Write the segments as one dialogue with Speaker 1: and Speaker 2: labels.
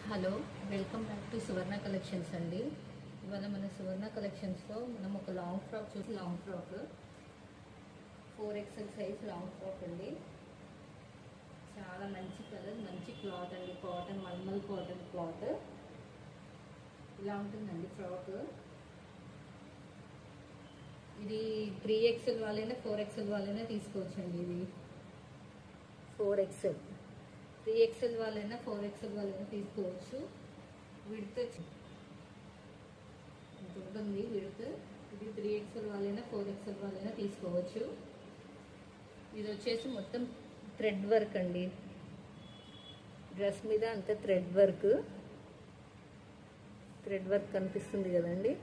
Speaker 1: Hello, welcome back to Suvarna collections అండి. ఇవాళ మన సువర్ణ కలెక్షన్స్లో మనం ఒక లాంగ్ ఫ్రాక్ చూసి long frock 4XL size long frock అండి. చాలా మంచి కలర్, మంచి క్లాత్ అండి. కాటన్, మల్మల్ కాటన్ క్లాత్ ఇలా ఉంటుందండి ఫ్రాక్. ఇది 3XL వాళ్ళైనా 4XL వాళ్ళైనా తీసుకోవచ్చండి. ఇది 4XL, 3XL వాళ్ళైనా 4XL వాళ్ళైనా తీసుకోవచ్చు. విడ్త్ ఉంటుంది విడ్త్. ఇది 3XL వాళ్ళైనా 4XL వాళ్ళైనా తీసుకోవచ్చు. ఇది వచ్చేసి మొత్తం థ్రెడ్ వర్క్ అండి. డ్రెస్ మీద అంతా థ్రెడ్ వర్క్ కనిపిస్తుంది కదండి.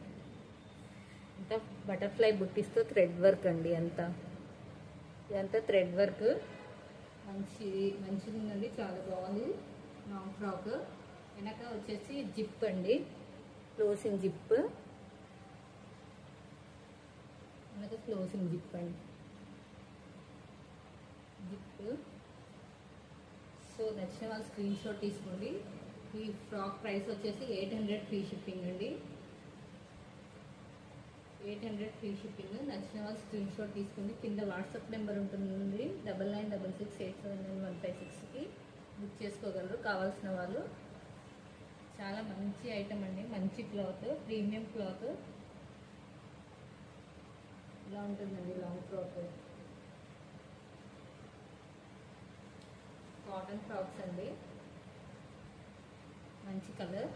Speaker 1: అంతా బటర్ఫ్లై బుట్టిస్తో థ్రెడ్ వర్క్ అండి. ఇదంతా థ్రెడ్ వర్క్. మంచిగా ఉందండి, చాలా బాగుంది లాంగ్ ఫ్రాక్. వెనక వచ్చేసి జిప్ అండి, క్లోజింగ్ జిప్. వెనక క్లోజింగ్ జిప్ అండి, జిప్. సో నచ్చిన వాళ్ళు స్క్రీన్ షాట్ తీసుకోండి. ఈ ఫ్రాక్ ప్రైస్ వచ్చేసి 800 ఫ్రీ షిప్పింగ్ అండి. 800 ఫ్రీ షిప్పింగ్. నచ్చిన వాళ్ళు స్క్రీన్ షాట్ తీసుకోండి. కింద వాట్సాప్ నెంబర్ ఉంటుంది, 9966879156కి బుక్ చేసుకోగలరు కావాల్సిన వాళ్ళు. చాలా మంచి ఐటమ్ అండి, మంచి క్లాత్, ప్రీమియం క్లాత్. ఇలా ఉంటుందండి లాంగ్ ఫ్రాక్. కాటన్ ఫ్రాక్స్ అండి, మంచి కలర్.